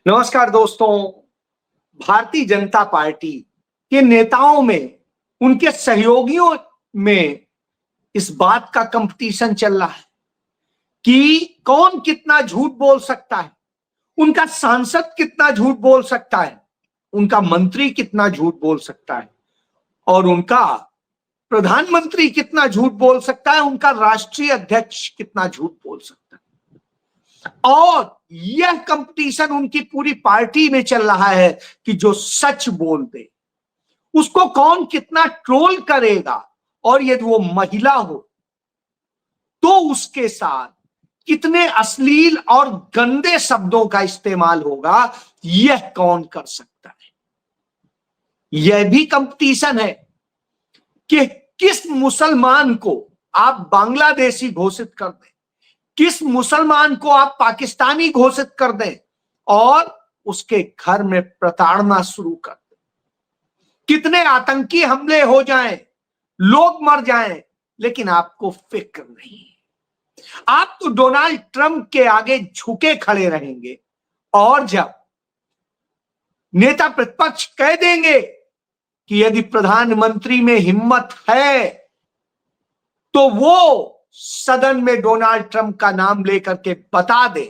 नमस्कार दोस्तों। भारतीय जनता पार्टी के नेताओं में, उनके सहयोगियों में इस बात का कंपटीशन चल रहा है कि कौन कितना झूठ बोल सकता है। उनका सांसद कितना झूठ बोल सकता है, उनका मंत्री कितना झूठ बोल सकता है और उनका प्रधानमंत्री कितना झूठ बोल सकता है, उनका राष्ट्रीय अध्यक्ष कितना झूठ बोल सकता है। और यह कंपटीशन उनकी पूरी पार्टी में चल रहा है कि जो सच बोल दे उसको कौन कितना ट्रोल करेगा, और यदि वो महिला हो तो उसके साथ कितने अश्लील और गंदे शब्दों का इस्तेमाल होगा, यह कौन कर सकता है। यह भी कंपटीशन है कि किस मुसलमान को आप बांग्लादेशी घोषित कर दें, किस मुसलमान को आप पाकिस्तानी घोषित कर दें और उसके घर में प्रताड़ना शुरू कर दें। कितने आतंकी हमले हो जाएं, लोग मर जाएं, लेकिन आपको फिक्र नहीं। आप तो डोनाल्ड ट्रंप के आगे झुके खड़े रहेंगे और जब नेता प्रतिपक्ष कह देंगे कि यदि प्रधानमंत्री में हिम्मत है तो वो सदन में डोनाल्ड ट्रंप का नाम लेकर के बता दे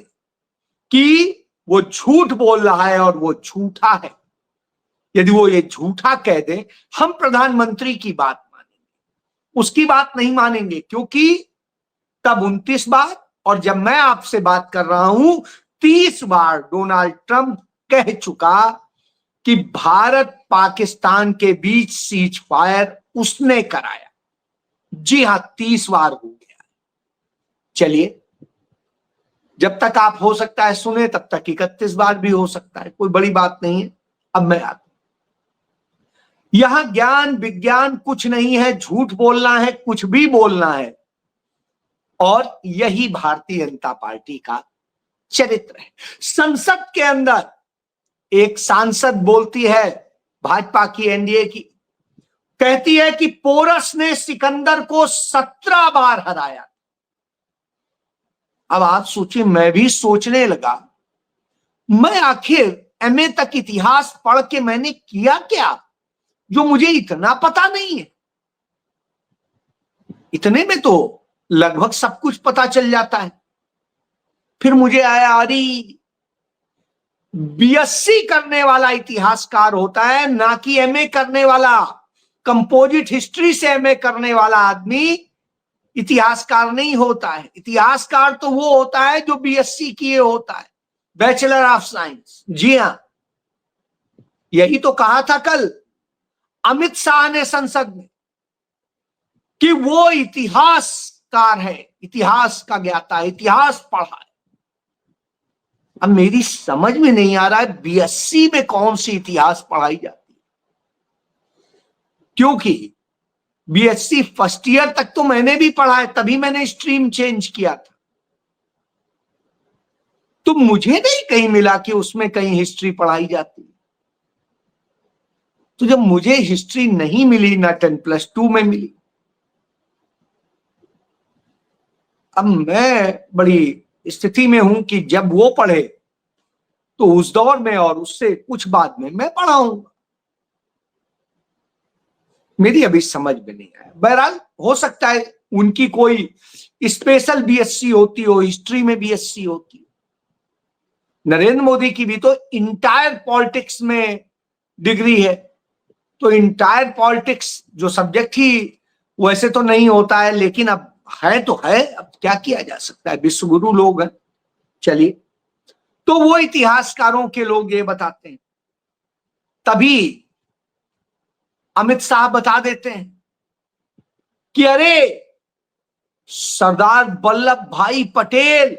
कि वो झूठ बोल रहा है और वो झूठा है। यदि वो ये झूठा कह दे, हम प्रधानमंत्री की बात मानेंगे, उसकी बात नहीं मानेंगे, क्योंकि तब 29 बार और जब मैं आपसे बात कर रहा हूं 30 बार डोनाल्ड ट्रंप कह चुका कि भारत पाकिस्तान के बीच सीज फायर उसने कराया। जी हां, 30 बार हो गया। चलिए, जब तक आप हो सकता है सुने तब तक 31 बार भी हो सकता है, कोई बड़ी बात नहीं है। अब मैं आता हूं, यहां ज्ञान विज्ञान कुछ नहीं है, झूठ बोलना है, कुछ भी बोलना है, और यही भारतीय जनता पार्टी का चरित्र है। संसद के अंदर एक सांसद बोलती है, भाजपा की, एनडीए की, कहती है कि पोरस ने सिकंदर को 17 बार हराया। अब आप सोचिए, मैं भी सोचने लगा, मैं आखिर एमए तक इतिहास पढ़ के मैंने किया क्या जो मुझे इतना पता नहीं है। इतने में तो लगभग सब कुछ पता चल जाता है। फिर मुझे आया, अरे बीएससी करने वाला इतिहासकार होता है, ना कि एमए करने वाला। कंपोजिट हिस्ट्री से एमए करने वाला आदमी इतिहासकार नहीं होता है। इतिहासकार तो वो होता है जो बीएससी किए होता है, बैचलर ऑफ साइंस। जी हां, यही तो कहा था कल अमित शाह ने संसद में कि वो इतिहासकार है, इतिहास का ज्ञाता है, इतिहास पढ़ा है। अब मेरी समझ में नहीं आ रहा है बीएससी में कौन सी इतिहास पढ़ाई जाती है, क्योंकि बीएससी फर्स्ट ईयर तक तो मैंने भी पढ़ा है, तभी मैंने स्ट्रीम चेंज किया था। तो मुझे नहीं कहीं मिला कि उसमें कहीं हिस्ट्री पढ़ाई जाती है। तो जब मुझे हिस्ट्री नहीं मिली, ना 10+2 में मिली, अब मैं बड़ी स्थिति में हूं कि जब वो पढ़े तो उस दौर में और उससे कुछ बाद में मैं पढ़ाऊंगा। मेरी अभी समझ में नहीं आया। बहरहाल, हो सकता है उनकी कोई स्पेशल बीएससी होती हो, हिस्ट्री में बीएससी होती हो। नरेंद्र मोदी की भी तो इंटायर पॉलिटिक्स में डिग्री है, तो इंटायर पॉलिटिक्स जो सब्जेक्ट ही वैसे तो नहीं होता है, लेकिन अब है तो है, अब क्या किया जा सकता है, विश्वगुरु लोग हैं। चलिए, तो वो इतिहासकारों के लोग ये बताते हैं, तभी अमित शाह बता देते हैं कि अरे सरदार वल्लभ भाई पटेल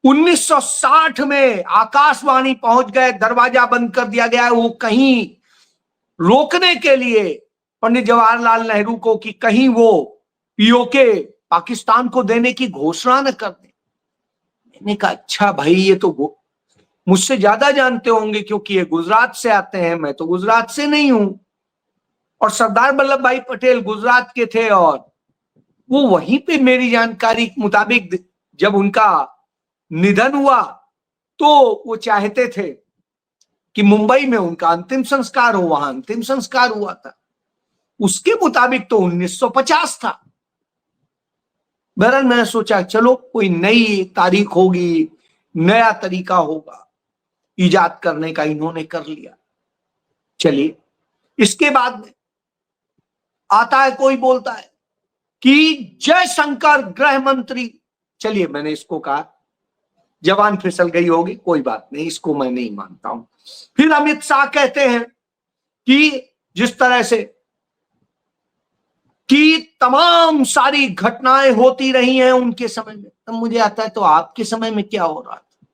1960 में आकाशवाणी पहुंच गए, दरवाजा बंद कर दिया गया है वो कहीं रोकने के लिए पंडित जवाहरलाल नेहरू को कि कहीं वो पीओके पाकिस्तान को देने की घोषणा न कर दे। मैंने कहा, अच्छा भाई, ये तो मुझसे ज्यादा जानते होंगे क्योंकि ये गुजरात से आते हैं, मैं तो गुजरात से नहीं हूं। और सरदार वल्लभ भाई पटेल गुजरात के थे और वो वहीं पे, मेरी जानकारी के मुताबिक, जब उनका निधन हुआ तो वो चाहते थे कि मुंबई में उनका अंतिम संस्कार हो, वहां अंतिम संस्कार हुआ था, उसके मुताबिक तो 1950 था। बहरहाल मैंने सोचा चलो कोई नई तारीख होगी, नया तरीका होगा, इजाद करने का इन्होंने कर लिया। चलिए, इसके बाद में आता है, कोई बोलता है कि जयशंकर गृह मंत्री, चलिए मैंने इसको कहा जवान फिसल गई होगी, कोई बात नहीं, इसको मैं नहीं मानता हूं। फिर अमित शाह कहते हैं कि जिस तरह से कि तमाम सारी घटनाएं होती रही हैं उनके समय में, तब मुझे आता है तो आपके समय में क्या हो रहा था?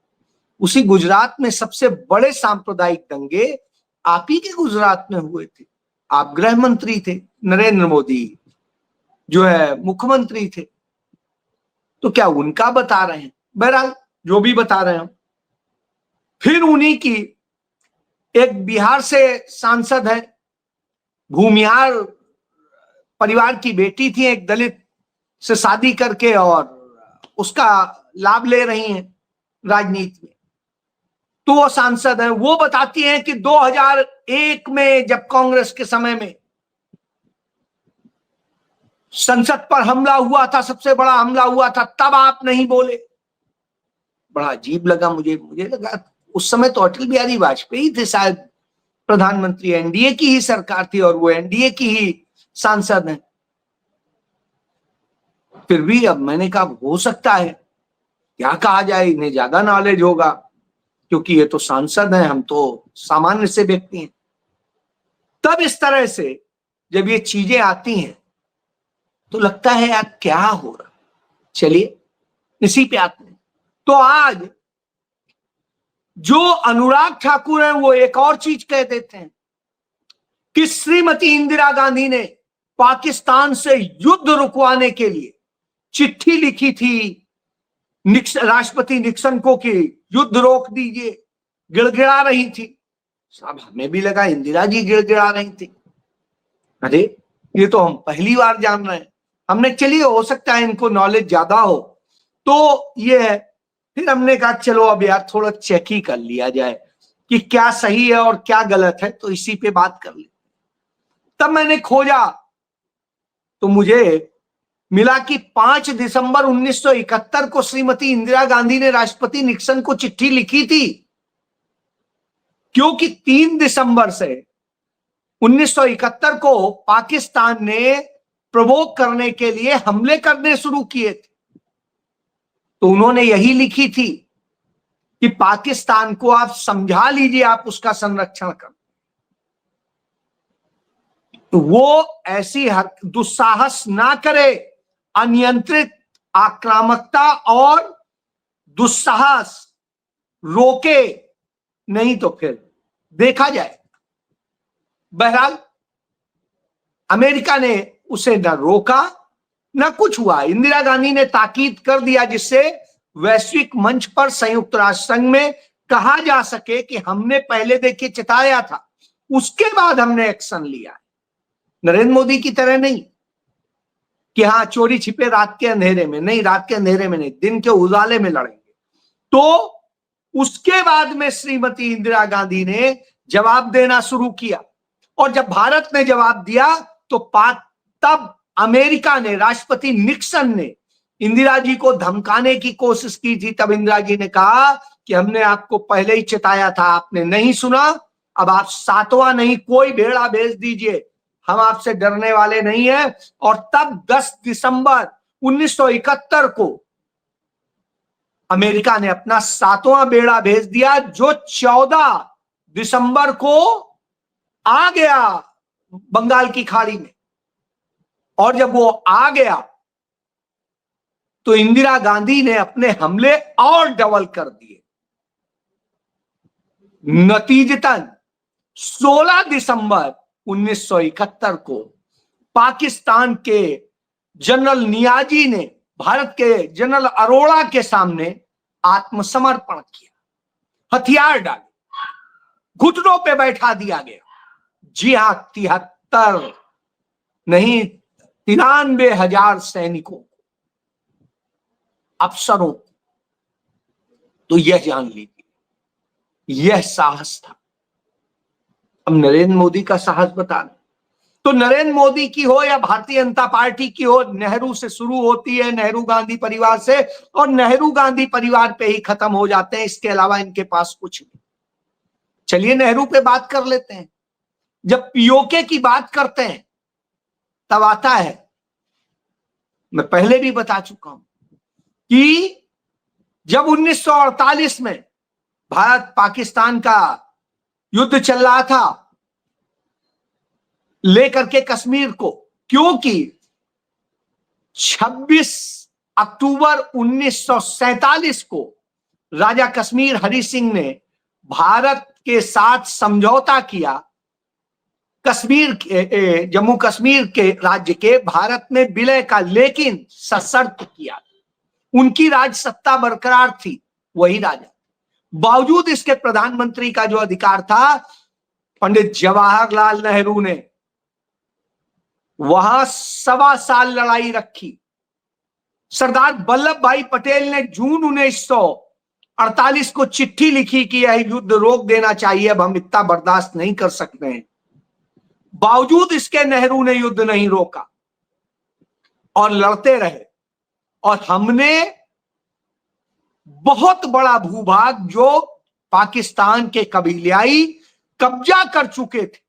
उसी गुजरात में सबसे बड़े सांप्रदायिक दंगे आप ही के गुजरात में हुए थे, आप गृह मंत्री थे, नरेंद्र मोदी जो है मुख्यमंत्री थे, तो क्या उनका बता रहे हैं? बहरहाल जो भी बता रहे हैं। फिर उन्हीं की एक बिहार से सांसद है, भूमिहार परिवार की बेटी थी, एक दलित से शादी करके और उसका लाभ ले रही हैं राजनीति में, तो वो सांसद हैं, वो बताती हैं कि 2001 में जब कांग्रेस के समय में संसद पर हमला हुआ था, सबसे बड़ा हमला हुआ था, तब आप नहीं बोले। बड़ा अजीब लगा मुझे लगा उस समय तो अटल बिहारी वाजपेयी थे शायद प्रधानमंत्री, एनडीए की ही सरकार थी और वो एनडीए की ही सांसद हैं। फिर भी अब मैंने कहा हो सकता है, क्या कहा जाए, इन्हें ज्यादा नॉलेज होगा क्योंकि ये तो सांसद हैं, हम तो सामान्य से व्यक्ति हैं। तब इस तरह से जब ये चीजें आती हैं तो लगता है यार क्या हो रहा। चलिए इसी पे आते हैं। तो आज जो अनुराग ठाकुर हैं वो एक और चीज कह देते हैं कि श्रीमती इंदिरा गांधी ने पाकिस्तान से युद्ध रुकवाने के लिए चिट्ठी लिखी थी राष्ट्रपति निक्सन को कि युद्ध रोक दीजिए, गिड़गिड़ा रही थी। साहब हमें भी लगा इंदिरा जी गिड़गिड़ा रही थी, अरे ये तो हम पहली बार जान रहे हैं। हमने चलिए हो सकता है इनको नॉलेज ज्यादा हो, तो ये है। फिर हमने कहा चलो अब यार थोड़ा चेक ही कर लिया जाए कि क्या सही है और क्या गलत है, तो इसी पे बात कर ले। तब मैंने खोजा तो मुझे मिला कि 5 दिसंबर 1971 को श्रीमती इंदिरा गांधी ने राष्ट्रपति निक्सन को चिट्ठी लिखी थी, क्योंकि 3 दिसंबर से 1971 को पाकिस्तान ने प्रवोक करने के लिए हमले करने शुरू किए थे। तो उन्होंने यही लिखी थी कि पाकिस्तान को आप समझा लीजिए, आप उसका संरक्षण कर। तो वो ऐसी दुस्साहस ना करे, अनियंत्रित आक्रामकता और दुस्साहस रोके, नहीं तो फिर देखा जाए। बहरहाल अमेरिका ने उसे न रोका न कुछ हुआ। इंदिरा गांधी ने ताकीद कर दिया जिससे वैश्विक मंच पर संयुक्त राष्ट्र संघ में कहा जा सके कि हमने पहले देखिए चिताया था, उसके बाद हमने एक्शन लिया। नरेंद्र मोदी की तरह नहीं कि हाँ चोरी छिपे रात के अंधेरे में, नहीं, रात के अंधेरे में नहीं, दिन के उजाले में लड़ेंगे। तो उसके बाद में श्रीमती इंदिरा गांधी ने जवाब देना शुरू किया, और जब भारत ने जवाब दिया तो तब अमेरिका ने, राष्ट्रपति निक्सन ने इंदिरा जी को धमकाने की कोशिश की थी। तब इंदिरा जी ने कहा कि हमने आपको पहले ही चेताया था, आपने नहीं सुना, अब आप 7वां नहीं कोई भेड़ा भेज दीजिए, हम आपसे डरने वाले नहीं हैं। और तब 10 दिसंबर 1971 को अमेरिका ने अपना 7वां बेड़ा भेज दिया, जो 14 दिसंबर को आ गया बंगाल की खाड़ी में। और जब वो आ गया तो इंदिरा गांधी ने अपने हमले और डबल कर दिए। नतीजतन 16 दिसंबर 1971 को पाकिस्तान के जनरल नियाजी ने भारत के जनरल अरोड़ा के सामने आत्मसमर्पण किया, हथियार डाले, घुटनों पे बैठा दिया गया। जी हां, 73 नहीं 93,000 सैनिकों को, अफसरों को। तो यह जान लीजिए यह साहस था। अब नरेंद्र मोदी का साहस बता, तो नरेंद्र मोदी की हो या भारतीय जनता पार्टी की हो, नेहरू से शुरू होती है, नेहरू गांधी परिवार से, और नेहरू गांधी परिवार पे ही खत्म हो जाते हैं। इसके अलावा इनके पास कुछ नहीं। चलिए नेहरू पे बात कर लेते हैं। जब पीओके की बात करते हैं तब आता है, मैं पहले भी बता चुका हूं कि जब 1948 में भारत पाकिस्तान का युद्ध चल रहा था लेकर के कश्मीर को, क्योंकि 26 अक्टूबर 1947 को राजा कश्मीर हरि सिंह ने भारत के साथ समझौता किया, कश्मीर के, जम्मू कश्मीर के राज्य के भारत में विलय का, लेकिन सशर्त किया। उनकी राज सत्ता बरकरार थी, वही राजा। बावजूद इसके प्रधानमंत्री का जो अधिकार था, पंडित जवाहरलाल नेहरू ने वहां 1.25 साल लड़ाई रखी। सरदार वल्लभ भाई पटेल ने जून 1948 को चिट्ठी लिखी कि यह युद्ध रोक देना चाहिए, अब हम इतना बर्दाश्त नहीं कर सकते हैं। बावजूद इसके नेहरू ने युद्ध नहीं रोका और लड़ते रहे, और हमने बहुत बड़ा भूभाग जो पाकिस्तान के कबीलियाई कब्जा कर चुके थे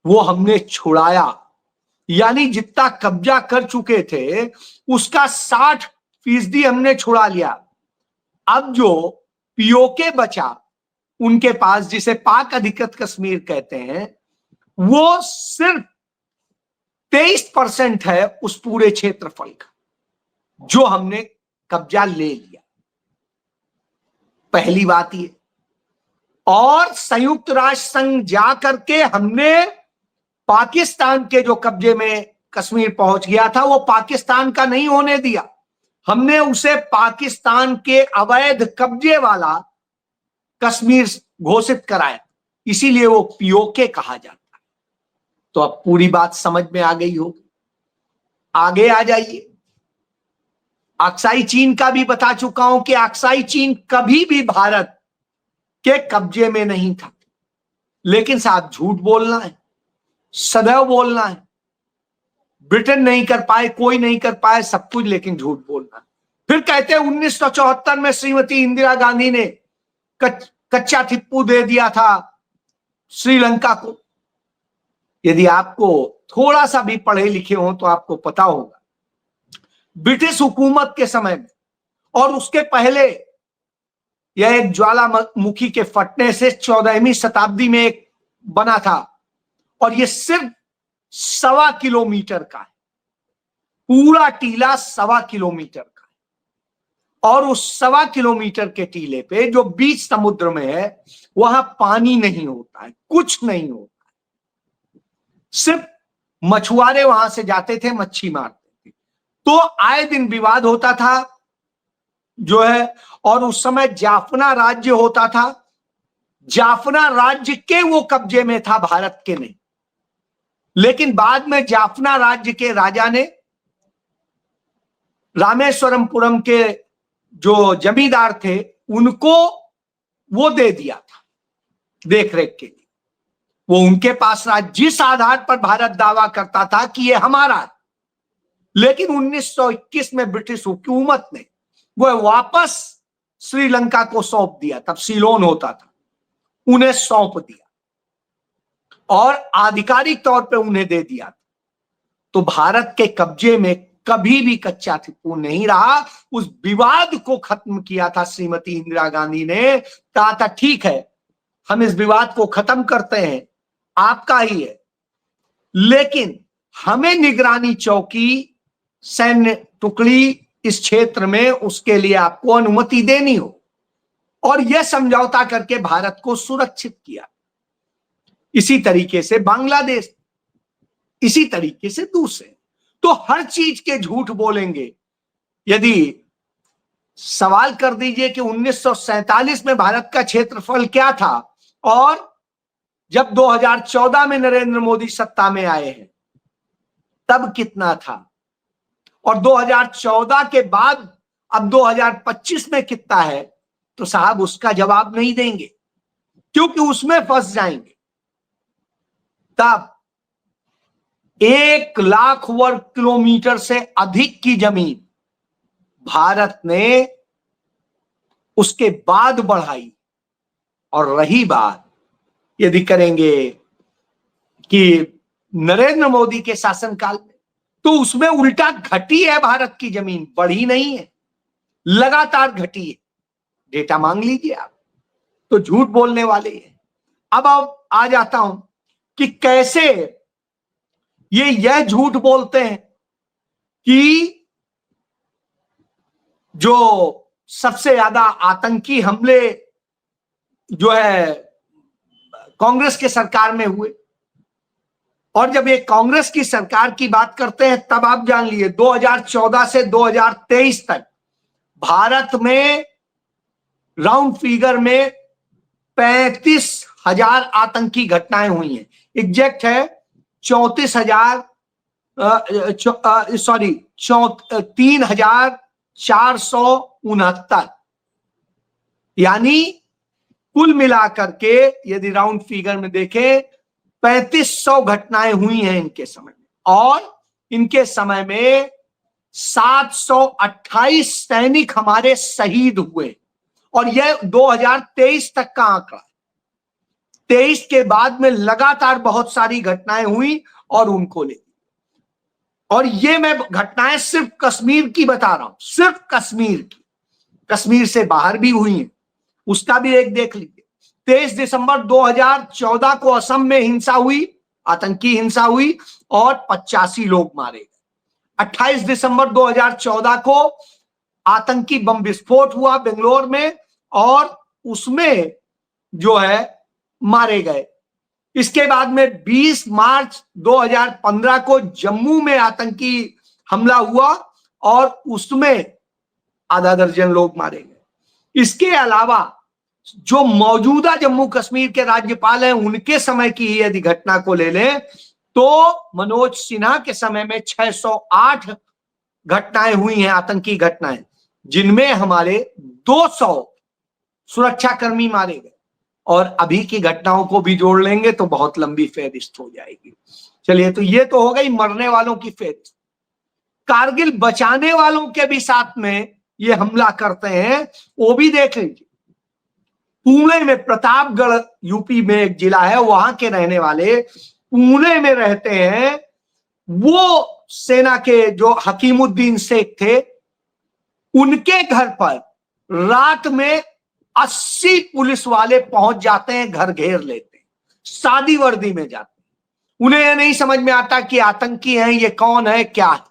वो हमने छुड़ाया। यानी जितना कब्जा कर चुके थे उसका 60% हमने छुड़ा लिया। अब जो पीओके बचा उनके पास, जिसे पाक अधिकृत कश्मीर कहते हैं, वो सिर्फ 23% है उस पूरे क्षेत्रफल का जो हमने कब्जा ले लिया। पहली बात ये। और संयुक्त राष्ट्र संघ जाकर के हमने पाकिस्तान के जो कब्जे में कश्मीर पहुंच गया था वो पाकिस्तान का नहीं होने दिया, हमने उसे पाकिस्तान के अवैध कब्जे वाला कश्मीर घोषित कराया, इसीलिए वो पीओके कहा जाता है। तो अब पूरी बात समझ में आ गई होगी। आगे आ जाइए। अक्साई चीन का भी बता चुका हूं कि अक्साई चीन कभी भी भारत के कब्जे में नहीं था, लेकिन साहब झूठ बोलना है, सदैव बोलना है। ब्रिटेन नहीं कर पाए, कोई नहीं कर पाए सब कुछ, लेकिन झूठ बोलना। फिर कहते हैं 1974 में श्रीमती इंदिरा गांधी ने कच्चा टिप्पू दे दिया था श्रीलंका को। यदि आपको थोड़ा सा भी पढ़े लिखे हो तो आपको पता होगा ब्रिटिश हुकूमत के समय में और उसके पहले यह एक ज्वालामुखी के फटने से 14वीं शताब्दी में एक बना था, और यह सिर्फ 1.25 किलोमीटर का है। पूरा टीला 1.25 किलोमीटर का है, और उस 1.25 किलोमीटर के टीले पे जो बीच समुद्र में है वहां पानी नहीं होता है, कुछ नहीं होता है। सिर्फ मछुआरे वहां से जाते थे, मच्छी मारते थे। तो आए दिन विवाद होता था जो है, और उस समय जाफना राज्य होता था। जाफना राज्य के वो कब्जे में था, भारत के नहीं। लेकिन बाद में जाफना राज्य के राजा ने रामेश्वरमपुरम के जो जमींदार थे उनको वो दे दिया था देखरेख के लिए। वो उनके पास रहा, जिस आधार पर भारत दावा करता था कि ये हमारा है। लेकिन 1921 में ब्रिटिश हुकूमत ने वो वापस श्रीलंका को सौंप दिया, तब सीलोन होता था, उन्हें सौंप दिया और आधिकारिक तौर पे उन्हें दे दिया। तो भारत के कब्जे में कभी भी कच्चा टिप्पू नहीं रहा। उस विवाद को खत्म किया था श्रीमती इंदिरा गांधी ने, कहा था ठीक है हम इस विवाद को खत्म करते हैं, आपका ही है, लेकिन हमें निगरानी चौकी, सैन्य टुकड़ी इस क्षेत्र में, उसके लिए आपको अनुमति देनी हो। और यह समझौता करके भारत को सुरक्षित किया। इसी तरीके से बांग्लादेश, इसी तरीके से दूसरे। तो हर चीज के झूठ बोलेंगे। यदि सवाल कर दीजिए कि 1947 में भारत का क्षेत्रफल क्या था और जब 2014 में नरेंद्र मोदी सत्ता में आए हैं तब कितना था, और 2014 के बाद अब 2025 में कितना है, तो साहब उसका जवाब नहीं देंगे, क्योंकि उसमें फंस जाएंगे। तब 1 लाख वर्ग किलोमीटर से अधिक की जमीन भारत ने उसके बाद बढ़ाई। और रही बात यदि करेंगे कि नरेंद्र मोदी के शासनकाल में, तो उसमें उल्टा घटी है भारत की जमीन, बढ़ी नहीं है, लगातार घटी है। डेटा मांग लीजिए आप, तो झूठ बोलने वाले हैं। अब आ जाता हूं कि कैसे यह झूठ बोलते हैं कि जो सबसे ज्यादा आतंकी हमले जो है कांग्रेस के सरकार में हुए। और जब ये कांग्रेस की सरकार की बात करते हैं, तब आप जान लिए 2014 से 2023 तक भारत में राउंड फिगर में 35,000 आतंकी घटनाएं हुई हैं। एग्जैक्ट है 3,469, यानी कुल मिलाकर के यदि राउंड फिगर में देखें 3500 घटनाएं हुई हैं इनके समय में। और इनके समय में 728 सैनिक हमारे शहीद हुए। और यह 2023 तक का आंकड़ा है। 23 के बाद में लगातार बहुत सारी घटनाएं हुई और उनको ले। और ये मैं घटनाएं सिर्फ कश्मीर की बता रहा हूं, सिर्फ कश्मीर की। कश्मीर से बाहर भी हुई हैं, उसका भी एक देख लीजिए। 23 दिसंबर 2014 को असम में हिंसा हुई, आतंकी हिंसा हुई और 85 लोग मारे गए। 28 दिसंबर 2014 को आतंकी बम विस्फोट हुआ बेंगलोर में और उसमें जो है मारे गए। इसके बाद में 20 मार्च 2015 को जम्मू में आतंकी हमला हुआ और उसमें आधा दर्जन लोग मारे गए। इसके अलावा जो मौजूदा जम्मू कश्मीर के राज्यपाल हैं, उनके समय की यदि घटना को ले लें तो मनोज सिन्हा के समय में 608 घटनाएं हुई हैं, आतंकी घटनाएं, जिनमें हमारे 200 सुरक्षाकर्मी मारे गए। और अभी की घटनाओं को भी जोड़ लेंगे तो बहुत लंबी फेहरिस्त हो जाएगी। चलिए, तो ये तो हो गई मरने वालों की फेहरिस्त। कारगिल बचाने वालों के भी साथ में ये हमला करते हैं, वो भी देख लीजिए। पुणे में, प्रतापगढ़ यूपी में एक जिला है, वहां के रहने वाले पुणे में रहते हैं, वो सेना के जो हकीमुद्दीन शेख थे, उनके घर पर रात में 80 पुलिस वाले पहुंच जाते हैं, घर घेर लेते हैं, सादी वर्दी में जाते हैं। उन्हें यह नहीं समझ में आता कि आतंकी हैं, ये कौन है, क्या है।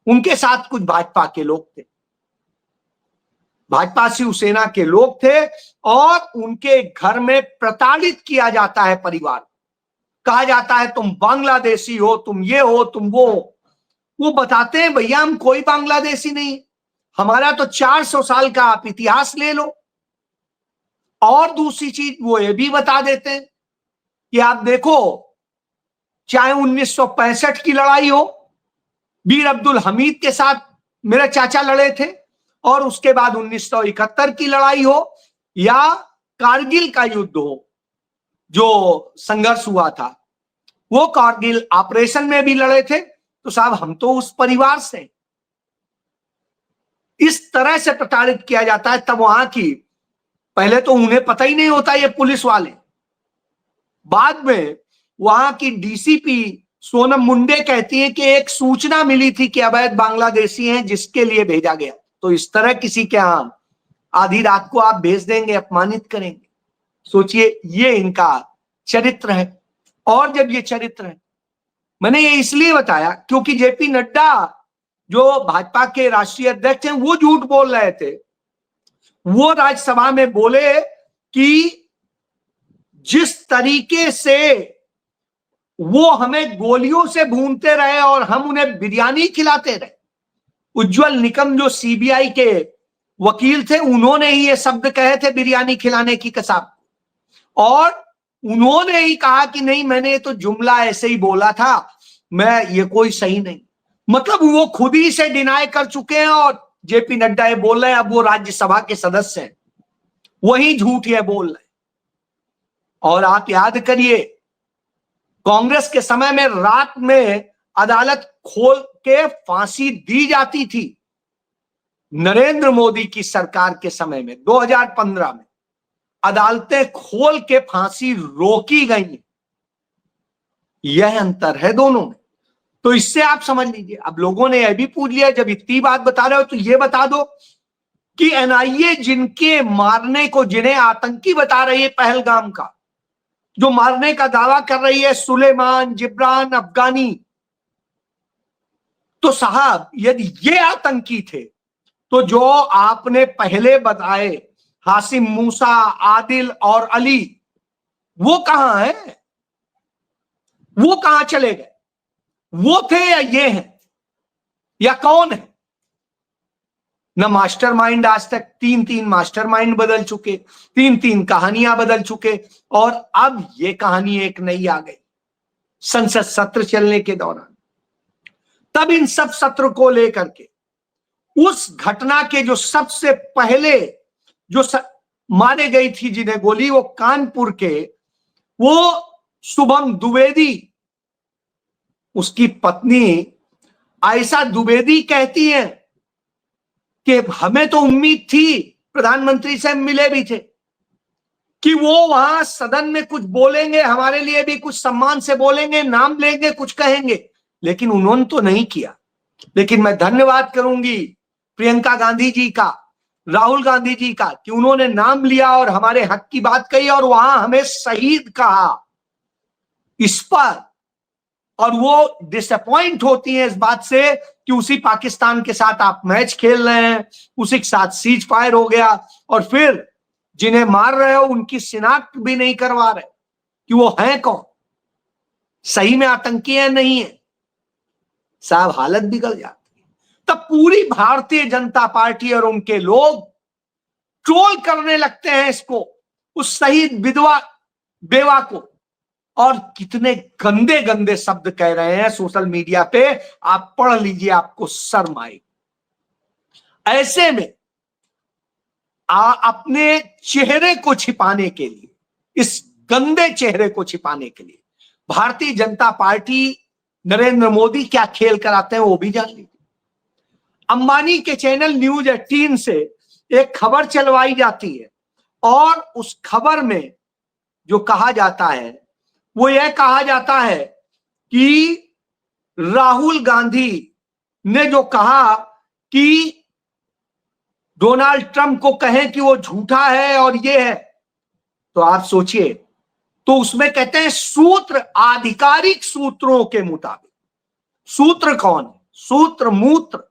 उनके साथ कुछ भाजपा के लोग थे, भाजपा शिवसेना के लोग थे, और उनके घर में प्रताड़ित किया जाता है परिवार। कहा जाता है तुम बांग्लादेशी हो, तुम ये हो, तुम वो बताते हैं भैया हम कोई बांग्लादेशी नहीं, हमारा तो 400 साल का आप इतिहास ले लो। और दूसरी चीज वो ये भी बता देते हैं कि आप देखो, चाहे 1965 की लड़ाई हो, वीर अब्दुल हमीद के साथ मेरे चाचा लड़े थे, और उसके बाद 1971 की लड़ाई हो, या कारगिल का युद्ध हो जो संघर्ष हुआ था, वो कारगिल ऑपरेशन में भी लड़े थे। तो साहब हम तो उस परिवार से। इस तरह से प्रताड़ित किया जाता है। तब वहां की, पहले तो उन्हें पता ही नहीं होता ये पुलिस वाले, बाद में वहां की डीसीपी सोनम मुंडे कहती है कि एक सूचना मिली थी कि अवैध बांग्लादेशी हैं जिसके लिए भेजा गया। तो इस तरह किसी के यहां आधी रात को आप भेज देंगे, अपमानित करेंगे। सोचिए, ये इनका चरित्र है। और जब ये चरित्र है, मैंने ये इसलिए बताया क्योंकि जेपी नड्डा जो भाजपा के राष्ट्रीय अध्यक्ष हैं, वो झूठ बोल रहे थे। वो राज्यसभा में बोले कि जिस तरीके से वो हमें गोलियों से भूनते रहे और हम उन्हें बिरयानी खिलाते रहे। उज्जवल निकम जो सीबीआई के वकील थे, उन्होंने ही ये शब्द कहे थे, बिरयानी खिलाने की कसम। और उन्होंने ही कहा कि नहीं, मैंने तो जुमला ऐसे ही बोला था, मैं ये कोई सही नहीं। मतलब वो खुद ही से डिनाई कर चुके हैं और जेपी नड्डा ये बोल रहे हैं। अब वो राज्यसभा के सदस्य हैं। वही झूठ ये बोल रहे। और आप याद करिए, कांग्रेस के समय में रात में अदालत खोल के फांसी दी जाती थी। नरेंद्र मोदी की सरकार के समय में 2015 में अदालतें खोल के फांसी रोकी गई। यह अंतर है दोनों में। तो इससे आप समझ लीजिए। अब लोगों ने यह भी पूछ लिया, जब इतनी बात बता रहे हो तो यह बता दो कि एनआईए जिनके मारने को, जिन्हें आतंकी बता रही है पहलगाम का, जो मारने का दावा कर रही है, सुलेमान, जिब्रान, अफगानी, तो साहब यदि ये आतंकी थे तो जो आपने पहले बताए हासिम मूसा, आदिल और अली, वो कहां है? वो कहां चले गए? वो थे या ये हैं या कौन है? न मास्टरमाइंड, आज तक 3-3 मास्टरमाइंड बदल चुके, 3-3 कहानियां बदल चुके, और अब ये कहानी एक नई आ गई संसद सत्र चलने के दौरान। तब इन सब सत्र को लेकर के उस घटना के जो सबसे पहले जो मारे गई थी जिन्हें गोली, वो कानपुर के वो शुभम द्विवेदी, उसकी पत्नी आयशा द्विवेदी कहती हैं कि हमें तो उम्मीद थी, प्रधानमंत्री से मिले भी थे, कि वो वहां सदन में कुछ बोलेंगे, हमारे लिए भी कुछ सम्मान से बोलेंगे, नाम लेंगे, कुछ कहेंगे, लेकिन उन्होंने तो नहीं किया। लेकिन मैं धन्यवाद करूंगी प्रियंका गांधी जी का, राहुल गांधी जी का, कि उन्होंने नाम लिया और हमारे हक की बात कही और वहां हमें शहीद कहा इस पर। और वो डिसअपॉइंट होती हैं इस बात से कि उसी पाकिस्तान के साथ आप मैच खेल रहे हैं, उसी के साथ सीज फायर हो गया, और फिर जिन्हें मार रहे हो उनकी शिनाख्त भी नहीं करवा रहे कि वो हैं कौन, सही में आतंकी है नहीं है। साहब हालत बिगड़ जाती है। तब पूरी भारतीय जनता पार्टी और उनके लोग ट्रोल करने लगते हैं इसको, उस शहीद विधवा बेवा को, और कितने गंदे गंदे शब्द कह रहे हैं सोशल मीडिया पे, आप पढ़ लीजिए, आपको शर्म आएगी। ऐसे में अपने चेहरे को छिपाने के लिए, इस गंदे चेहरे को छिपाने के लिए भारतीय जनता पार्टी, नरेंद्र मोदी क्या खेल कराते हैं वो भी जान लीजिए। अंबानी के चैनल न्यूज 18 से एक खबर चलवाई जाती है, और उस खबर में जो कहा जाता है वो यह कहा जाता है कि राहुल गांधी ने जो कहा कि डोनाल्ड ट्रंप को कहें कि वो झूठा है और ये है, तो आप सोचिए, तो उसमें कहते हैं सूत्र, आधिकारिक सूत्रों के मुताबिक। सूत्र कौन है? सूत्र मूत्र,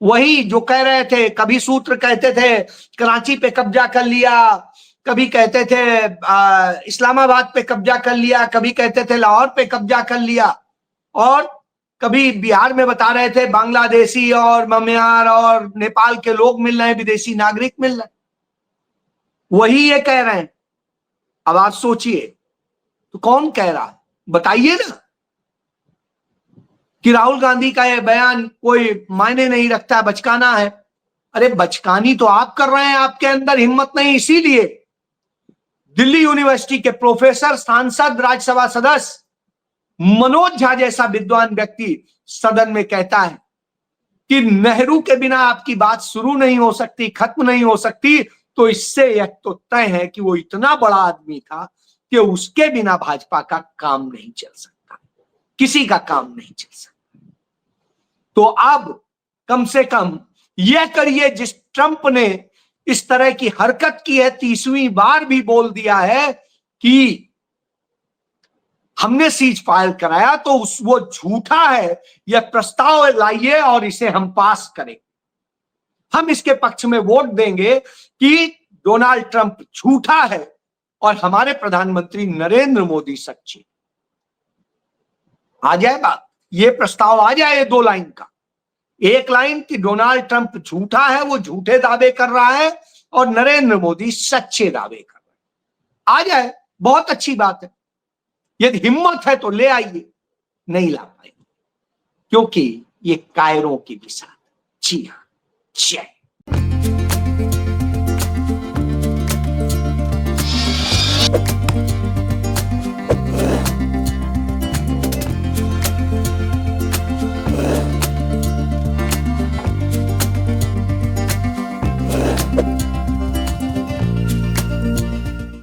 वही जो कह रहे थे, कभी सूत्र कहते थे कराची पे कब्जा कर लिया, कभी कहते थे इस्लामाबाद पे कब्जा कर लिया, कभी कहते थे लाहौर पे कब्जा कर लिया, और कभी बिहार में बता रहे थे बांग्लादेशी और म्यांमार और नेपाल के लोग मिल रहे हैं, विदेशी नागरिक मिल रहे हैं, वही ये कह रहे हैं। अब आप सोचिए, तो कौन कह रहा है? बताइए ना। कि राहुल गांधी का यह बयान कोई मायने नहीं रखता, बचकाना है। अरे बचकानी तो आप कर रहे हैं, आपके अंदर हिम्मत नहीं, इसीलिए दिल्ली यूनिवर्सिटी के प्रोफेसर, सांसद, राज्यसभा सदस्य मनोज झा जैसा विद्वान व्यक्ति सदन में कहता है कि नेहरू के बिना आपकी बात शुरू नहीं हो सकती, खत्म नहीं हो सकती। तो इससे यह तो तय है कि वो इतना बड़ा आदमी था कि उसके बिना भाजपा का काम नहीं चल सकता, किसी का काम नहीं चल सकता। तो अब कम से कम यह करिए, जिस ट्रंप ने इस तरह की हरकत की है, 30वीं बार भी बोल दिया है कि हमने सीज फायर कराया, तो वो झूठा है, यह प्रस्ताव लाइए और इसे हम पास करें। हम इसके पक्ष में वोट देंगे कि डोनाल्ड ट्रंप झूठा है और हमारे प्रधानमंत्री नरेंद्र मोदी सच्चे। आ जाए बात, ये प्रस्ताव आ जाए 2 लाइन का। एक लाइन कि डोनाल्ड ट्रंप झूठा है, वो झूठे दावे कर रहा है, और नरेंद्र मोदी सच्चे दावे कर रहे हैं। आ जाए, बहुत अच्छी बात है। यदि हिम्मत है तो ले आइए, नहीं ला पाएंगे क्योंकि ये कायरों की विसात। जी हां, जय।